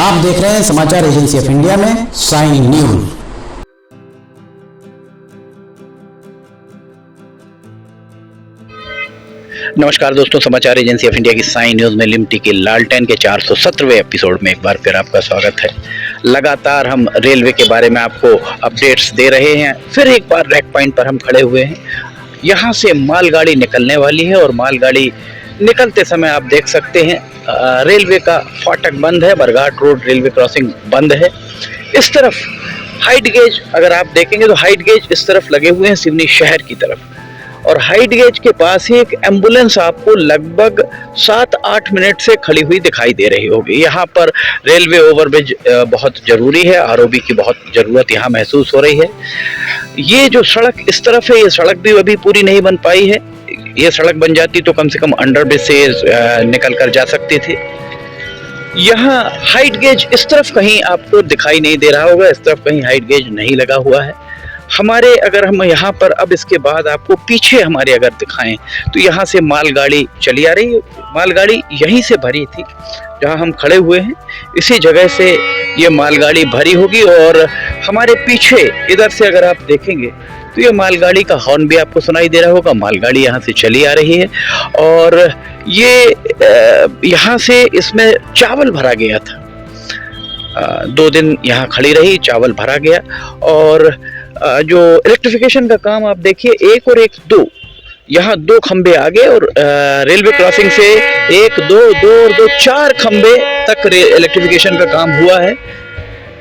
आप देख रहे हैं समाचार एजेंसी ऑफ इंडिया में साइन न्यूज। नमस्कार दोस्तों, समाचार एजेंसी ऑफ इंडिया की साइन न्यूज में लिमटी के लालटेन के 417वें एपिसोड में एक बार फिर आपका स्वागत है। लगातार हम रेलवे के बारे में आपको अपडेट्स दे रहे हैं। फिर एक बार रैक पॉइंट पर हम खड़े हुए हैं। यहाँ से मालगाड़ी निकलने वाली है और मालगाड़ी निकलते समय आप देख सकते हैं रेलवे का फाटक बंद है, बरघाट रोड रेलवे क्रॉसिंग बंद है। इस तरफ हाइट गेज अगर आप देखेंगे तो हाइट गेज इस तरफ लगे हुए हैं सिवनी शहर की तरफ, और हाइट गेज के पास ही एक एम्बुलेंस आपको लगभग 7-8 मिनट से खड़ी हुई दिखाई दे रही होगी। यहाँ पर रेलवे ओवरब्रिज बहुत ज़रूरी है, आरओबी की बहुत ज़रूरत यहाँ महसूस हो रही है। ये जो सड़क इस तरफ है, ये सड़क भी अभी पूरी नहीं बन पाई है। ये सड़क बन जाती तो कम से कम अंडरब्रिज से निकल कर जा सकती थी। यहाँ हाइट गेज इस तरफ कहीं आपको दिखाई नहीं दे रहा होगा, इस तरफ कहीं हाइट गेज नहीं लगा हुआ है हमारे। अगर हम यहाँ पर अब इसके बाद आपको पीछे हमारे अगर दिखाएं तो यहाँ से मालगाड़ी चली आ रही है। मालगाड़ी यहीं से भरी थी जहाँ हम खड़े हुए हैं, इसी जगह से ये मालगाड़ी भरी होगी। और हमारे पीछे इधर से अगर आप देखेंगे तो ये मालगाड़ी का हॉर्न भी आपको सुनाई दे रहा होगा। मालगाड़ी यहाँ से चली आ रही है और ये यहाँ से इसमें चावल भरा गया था। 2 दिन यहाँ खड़ी रही, चावल भरा गया। और जो इलेक्ट्रिफिकेशन का काम आप देखिए, 1 और 1 2 यहाँ 2 खंबे आगे और रेलवे क्रॉसिंग से 1 2 2 और 2 4 खंबे तक इलेक्ट्रिफिकेशन का काम हुआ है।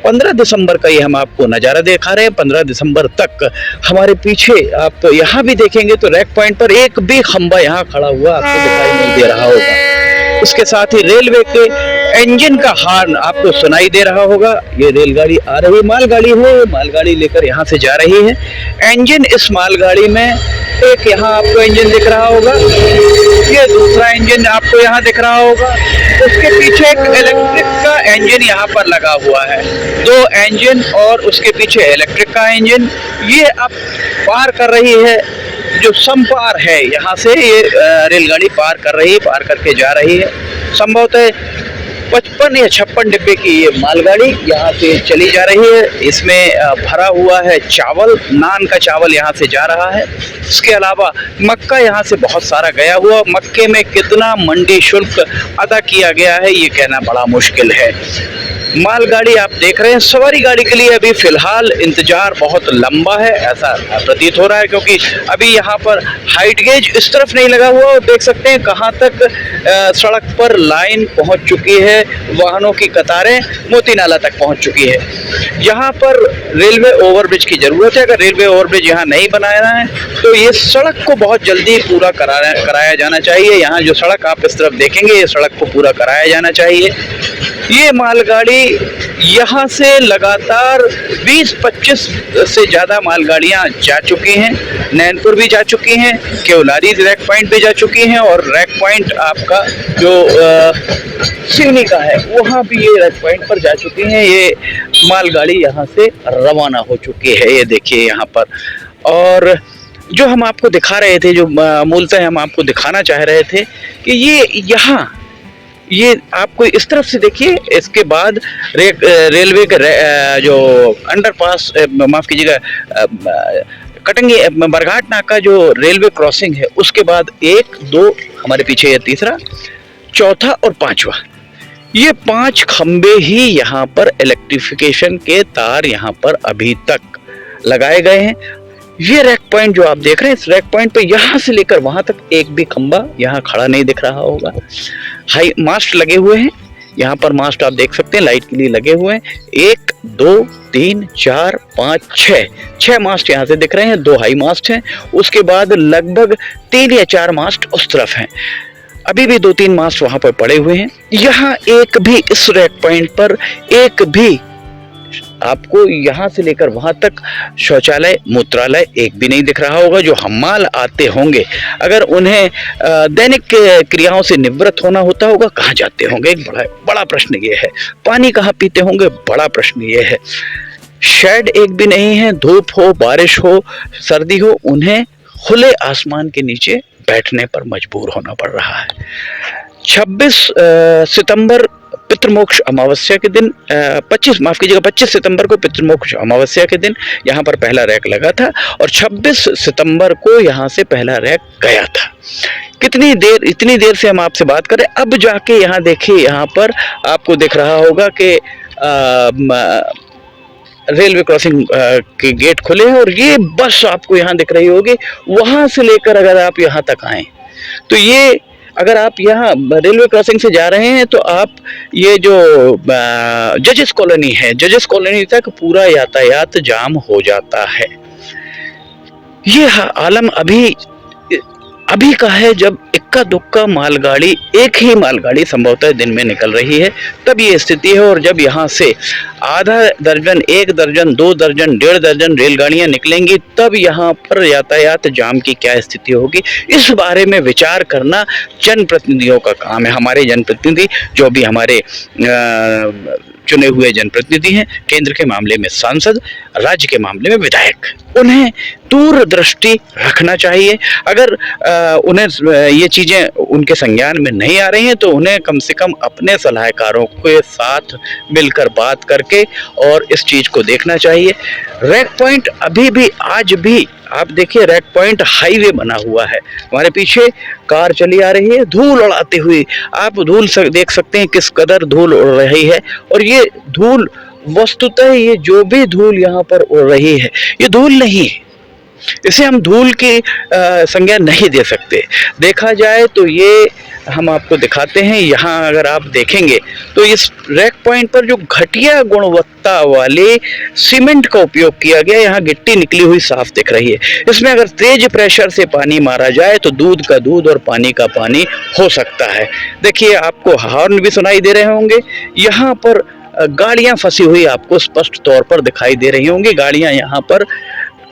15 दिसंबर का ये हम आपको नज़ारा दिखा रहे हैं। 15 दिसंबर तक हमारे पीछे आप यहाँ भी देखेंगे तो रैक पॉइंट पर एक भी खंबा यहाँ खड़ा हुआ आपको दिखाई नहीं दे रहा होगा। उसके साथ ही रेलवे के इंजन का हॉर्न आपको सुनाई दे रहा होगा। ये रेलगाड़ी आ रही है, मालगाड़ी है, मालगाड़ी लेकर यहाँ से जा रही है। इंजन इस मालगाड़ी में एक यहाँ आपको इंजन दिख रहा होगा, ये दूसरा इंजन आपको यहाँ दिख रहा होगा। उसके पीछे एक इलेक्ट्रिक का इंजन यहाँ पर लगा हुआ है, 2 इंजन और उसके पीछे इलेक्ट्रिक का इंजन। ये अब पार कर रही है, जो समपार है यहाँ से ये रेलगाड़ी पार कर रही है, पार करके जा रही है। संभवतः 55 या 56 डिब्बे की ये मालगाड़ी यहाँ से चली जा रही है। इसमें भरा हुआ है चावल, नान का चावल यहाँ से जा रहा है। इसके अलावा मक्का यहाँ से बहुत सारा गया हुआ। मक्के में कितना मंडी शुल्क अदा किया गया है ये कहना बड़ा मुश्किल है। मालगाड़ी आप देख रहे हैं, सवारी गाड़ी के लिए अभी फिलहाल इंतजार बहुत लंबा है ऐसा प्रतीत हो रहा है, क्योंकि अभी यहाँ पर हाइट गेज इस तरफ नहीं लगा हुआ। और देख सकते हैं कहाँ तक सड़क पर लाइन पहुँच चुकी है, वाहनों की कतारें मोती नाला तक पहुँच चुकी है। यहाँ पर रेलवे ओवरब्रिज की ज़रूरत है। अगर रेलवे ओवरब्रिज यहाँ नहीं बनाया है तो ये सड़क को बहुत जल्दी पूरा कराया जाना चाहिए। यहाँ जो सड़क आप इस तरफ देखेंगे, ये सड़क को पूरा कराया जाना चाहिए। ये मालगाड़ी यहाँ से लगातार 20-25 से ज़्यादा मालगाड़ियाँ जा चुकी हैं। नैनपुर भी जा चुकी हैं, केवलारी रैक पॉइंट भी जा चुकी हैं, और रैक पॉइंट आपका जो सिवनी का है वहाँ भी ये रैक पॉइंट पर जा चुकी हैं। ये मालगाड़ी यहाँ से रवाना हो चुकी है, ये देखिए यहाँ पर। और जो हम आपको दिखा रहे थे, जो मूलतः हम आपको दिखाना चाह रहे थे कि ये आपको इस तरफ से देखिए। इसके बाद रेलवे का जो अंडरपास, माफ़ कीजिएगा, कटंगी बरघाट नाका जो रेलवे क्रॉसिंग है, उसके बाद 1 2 हमारे पीछे, ये तीसरा, चौथा और 5वां, ये 5 खंबे ही यहाँ पर इलेक्ट्रिफिकेशन के तार यहाँ पर अभी तक लगाए गए हैं। ये रैक पॉइंट जो आप देख रहे हैं, इस रैक पॉइंट पे यहाँ से लेकर वहां तक एक भी खंबा यहाँ खड़ा नहीं दिख रहा होगा। हाई मास्ट लगे हुए हैं यहाँ पर, मास्ट आप देख सकते हैं लाइट के लिए लगे हुए हैं। 1 2 3 4 5 6 मास्ट यहाँ से दिख रहे हैं। 2 हाई मास्ट हैं, उसके बाद लगभग 3 या 4 मास्ट उस तरफ हैं। अभी भी 2-3 मास्ट वहां पर पड़े हुए हैं। यहाँ एक भी इस रैक पॉइंट पर एक भी आपको यहाँ से लेकर वहां तक शौचालय मूत्रालय एक भी नहीं दिख रहा होगा। जो हमाल आते होंगे, अगर उन्हें दैनिक क्रियाओं से निवृत्त होना होता होगा, कहाँ जाते होंगे? एक बड़ा प्रश्न ये है। पानी कहाँ पीते होंगे? बड़ा प्रश्न ये है। शेड एक भी नहीं है। धूप हो, बारिश हो, सर्दी हो, उन्हें खुले आसमान के नीचे बैठने पर मजबूर होना पड़ रहा है। 26 सितंबर पितृमोक्ष अमावस्या के दिन 25 सितंबर को पितृमोक्ष अमावस्या के दिन यहाँ पर पहला रैक लगा था और 26 सितंबर को यहाँ से पहला रैक गया था। इतनी देर से हम आपसे बात करें, अब जाके यहाँ देखिए, यहाँ पर आपको दिख रहा होगा कि रेलवे क्रॉसिंग के गेट खुले हैं और ये बस आपको यहाँ दिख रही होगी। वहां से लेकर अगर आप यहाँ तक आए तो ये, अगर आप यहाँ रेलवे क्रॉसिंग से जा रहे हैं तो आप ये जो जजेस कॉलोनी है, जजेस कॉलोनी तक पूरा यातायात जाम हो जाता है। ये आलम अभी का है जब इक्का दुक्का मालगाड़ी, एक ही मालगाड़ी संभवतः दिन में निकल रही है, तब ये स्थिति है। और जब यहाँ से आधा दर्जन, 1 दर्जन, 2 दर्जन, 1.5 दर्जन रेलगाड़ियाँ निकलेंगी, तब यहाँ पर यातायात जाम की क्या स्थिति होगी, इस बारे में विचार करना जनप्रतिनिधियों का काम है। हमारे जनप्रतिनिधि, जो भी हमारे चुने हुए जनप्रतिनिधि हैं, केंद्र के मामले में सांसद, राज्य के मामले में विधायक, उन्हें दूरदृष्टि रखना चाहिए। अगर उन्हें ये चीज़ें उनके संज्ञान में नहीं आ रही हैं तो उन्हें कम से कम अपने सलाहकारों के साथ मिलकर बात करके और इस चीज़ को देखना चाहिए। रैक पॉइंट अभी भी, आज भी आप देखिए, रैक पॉइंट हाईवे बना हुआ है। हमारे पीछे कार चली आ रही है धूल उड़ाते हुए, आप धूल देख सकते हैं किस कदर धूल उड़ रही है। और ये धूल, वस्तुतः ये जो भी धूल यहाँ पर उड़ रही है, ये धूल नहीं है, इसे हम धूल की संज्ञा नहीं दे सकते। देखा जाए तो ये हम आपको दिखाते हैं, यहाँ अगर आप देखेंगे तो इस रैक पॉइंट पर जो घटिया गुणवत्ता वाले सीमेंट का उपयोग किया गया, यहाँ गिट्टी निकली हुई साफ दिख रही है। इसमें अगर तेज प्रेशर से पानी मारा जाए तो दूध का दूध और पानी का पानी हो सकता है। देखिए, आपको हॉर्न भी सुनाई दे रहे होंगे। यहाँ पर गाड़ियाँ फंसी हुई आपको स्पष्ट तौर पर दिखाई दे रही होंगी। गाड़ियाँ, यहाँ पर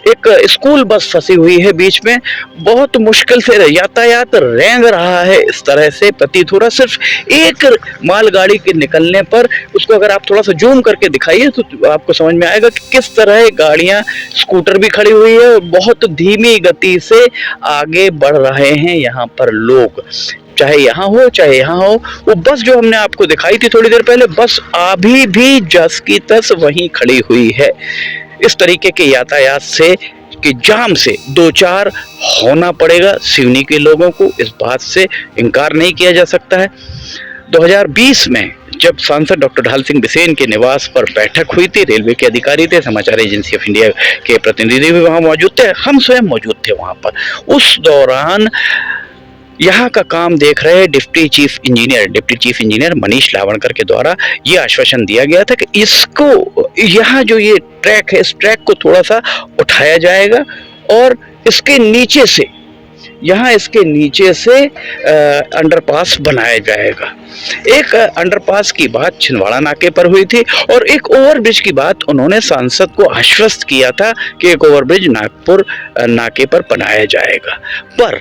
एक स्कूल बस फंसी हुई है बीच में, बहुत मुश्किल से यातायात रेंग रहा है। इस तरह से प्रतीत हो रहा, सिर्फ एक मालगाड़ी के निकलने पर, उसको अगर आप थोड़ा सा जूम करके दिखाइए तो आपको समझ में आएगा कि किस तरह गाड़ियां, स्कूटर भी खड़ी हुई है, बहुत धीमी गति से आगे बढ़ रहे हैं यहाँ पर लोग, चाहे यहाँ हो चाहे यहाँ हो। वो बस जो हमने आपको दिखाई थी थोड़ी देर पहले, बस अभी भी जस की तस वहीं खड़ी हुई है। इस तरीके के यातायात से, कि जाम से दो चार होना पड़ेगा सिवनी के लोगों को, इस बात से इनकार नहीं किया जा सकता है। 2020 में जब सांसद डॉक्टर ढाल सिंह बिसेन के निवास पर बैठक हुई थी, रेलवे के अधिकारी थे, समाचार एजेंसी ऑफ इंडिया के प्रतिनिधि भी वहां मौजूद थे, हम स्वयं मौजूद थे वहां पर। उस दौरान यहाँ का काम देख रहे डिप्टी चीफ इंजीनियर मनीष लावणकर के द्वारा ये आश्वासन दिया गया था कि इसको, यहाँ जो ये ट्रैक है, इस ट्रैक को थोड़ा सा उठाया जाएगा और इसके नीचे से, यहाँ इसके नीचे से अंडरपास बनाया जाएगा। एक अंडरपास की बात छिंदवाड़ा नाके पर हुई थी और एक ओवरब्रिज की बात उन्होंने सांसद को आश्वस्त किया था कि एक ओवरब्रिज नागपुर नाके पर बनाया जाएगा। पर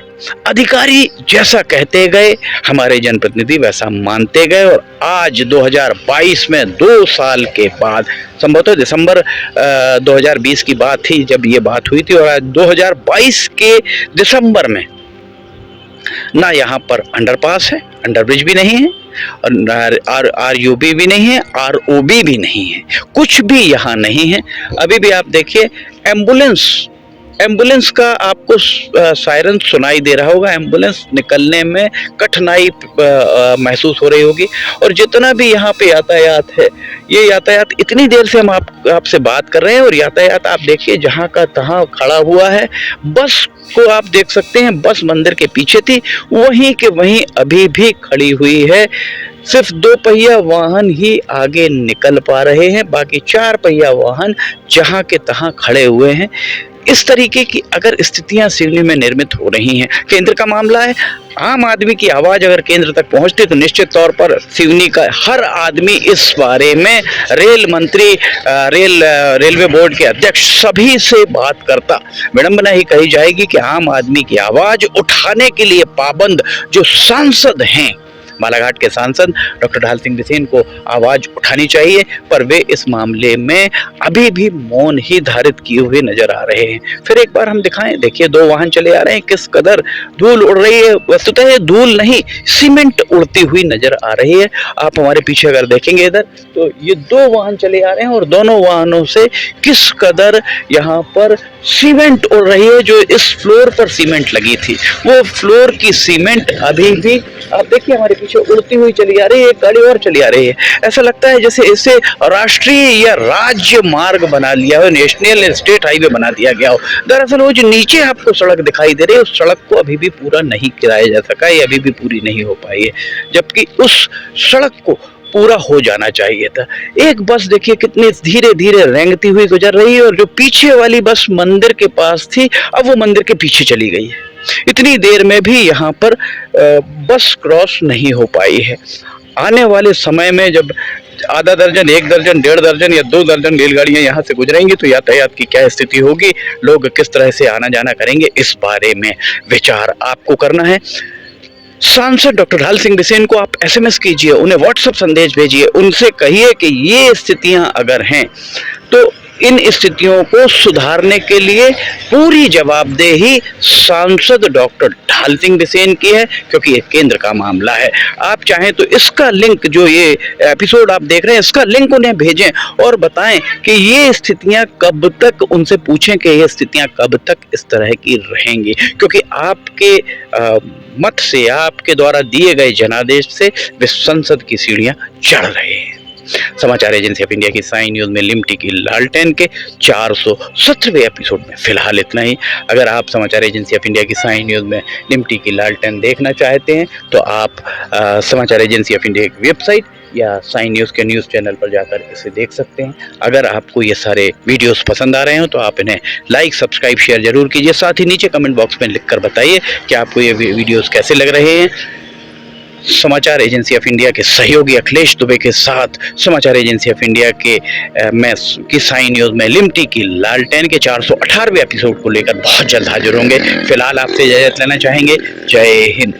अधिकारी जैसा कहते गए, हमारे जनप्रतिनिधि वैसा मानते गए और आज 2022 में 2 साल के बाद, संभवतः दिसंबर 2020 की बात थी जब ये बात हुई थी, और आज 2022 के दिसंबर में ना यहाँ पर अंडरपास है, अंडरब्रिज भी नहीं है, और RUB भी नहीं है, ROB भी नहीं है, कुछ भी यहाँ नहीं है। अभी भी आप देखिए, एम्बुलेंस का आपको सायरन सुनाई दे रहा होगा, एम्बुलेंस निकलने में कठिनाई महसूस हो रही होगी। और जितना भी यहाँ पे यातायात है, ये यातायात, इतनी देर से हम आपसे बात कर रहे हैं और यातायात आप देखिए जहाँ का तहाँ खड़ा हुआ है। बस को आप देख सकते हैं, बस मंदिर के पीछे थी, वहीं के वहीं अभी भी खड़ी हुई है। सिर्फ 2 पहिया वाहन ही आगे निकल पा रहे हैं, बाकी 4 पहिया वाहन जहाँ के तहाँ खड़े हुए हैं। इस तरीके की अगर स्थितियां सिवनी में निर्मित हो रही हैं, केंद्र का मामला है, आम आदमी की आवाज अगर केंद्र तक पहुंचती तो निश्चित तौर पर सिवनी का हर आदमी इस बारे में रेल मंत्री, रेलवे बोर्ड के अध्यक्ष सभी से बात करता। विडंबना ही कही जाएगी कि आम आदमी की आवाज उठाने के लिए पाबंद जो सांसद हैं, बालाघाट के सांसद डॉक्टर ढाल सिंह बिसेन को आवाज उठानी चाहिए, पर वे इस मामले में अभी भी मौन ही धारित किए हुए नजर आ रहे हैं। फिर एक बार हम दिखाएं, देखिए 2 वाहन चले आ रहे हैं, किस कदर धूल उड़ रही है। वस्तुतः ये धूल नहीं, सीमेंट उड़ती हुई नजर आ रही है। आप हमारे पीछे अगर देखेंगे इधर, तो ये 2 वाहन चले आ रहे हैं और दोनों वाहनों से किस कदर यहाँ पर सीमेंट उड़ रही है। जो इस फ्लोर पर सीमेंट लगी थी, वो फ्लोर की सीमेंट अभी भी आप देखिए हमारे पीछे उड़ती हुई चली आ रही है। एक गाड़ी और चली आ रही है, ऐसा लगता है जैसे इसे राष्ट्रीय या राज्य मार्ग बना लिया हो, नेशनल स्टेट हाईवे बना दिया गया हो। दरअसल वो जो नीचे आपको सड़क दिखाई दे रही है, उस सड़क को अभी भी पूरा नहीं किया जा सका है, अभी भी पूरी नहीं हो पाई है, जबकि उस सड़क को पूरा हो जाना चाहिए था। एक बस देखिए कितनी धीरे धीरे रेंगती हुई गुजर रही है, और जो पीछे वाली बस मंदिर के पास थी, अब वो मंदिर के पीछे चली गई है। इतनी देर में भी यहाँ पर बस क्रॉस नहीं हो पाई है। आने वाले समय में जब आधा दर्जन, 1 दर्जन, 1.5 दर्जन या 2 दर्जन रेलगाड़ियां यहाँ से गुजरेंगी, तो यातायात की क्या स्थिति होगी, लोग किस तरह से आना जाना करेंगे, इस बारे में विचार आपको करना है। सांसद डॉक्टर ढाल सिंह बिसेन को आप SMS कीजिए, उन्हें व्हाट्सएप संदेश भेजिए, उनसे कहिए कि ये स्थितियां अगर हैं तो इन स्थितियों को सुधारने के लिए पूरी जवाबदेही सांसद डॉक्टर ढाल सिंह बिसेन की है, क्योंकि ये केंद्र का मामला है। आप चाहें तो इसका लिंक, जो ये एपिसोड आप देख रहे हैं, इसका लिंक उन्हें भेजें और बताएं कि ये स्थितियां कब तक, उनसे पूछें कि ये स्थितियां कब तक इस तरह की रहेंगी, क्योंकि आपके मत से, आपके द्वारा दिए गए जनादेश से वे संसद की सीढ़ियां चढ़ रहे हैं। समाचार एजेंसी ऑफ इंडिया की साइन न्यूज में लिमटी की लालटेन के 417वें एपिसोड में फिलहाल इतना ही। अगर आप समाचार एजेंसी ऑफ इंडिया की साइन न्यूज में लिमटी की लालटेन देखना चाहते हैं, तो आप समाचार एजेंसी ऑफ इंडिया की वेबसाइट या साइन न्यूज़ के न्यूज़ चैनल पर जाकर इसे देख सकते हैं। अगर आपको ये सारे वीडियोस पसंद आ रहे हो, तो आप इन्हें लाइक, सब्सक्राइब, शेयर जरूर कीजिए। साथ ही नीचे कमेंट बॉक्स में लिखकर बताइए कि आपको ये वीडियोस कैसे लग रहे हैं। समाचार एजेंसी ऑफ इंडिया के सहयोगी अखिलेश दुबे के साथ समाचार एजेंसी ऑफ इंडिया के की साइन न्यूज़ में लिमटी की लालटेन के 418वें एपिसोड को लेकर बहुत जल्द हाजिर होंगे। फिलहाल आपसे इजाजत लेना चाहेंगे। जय हिंद।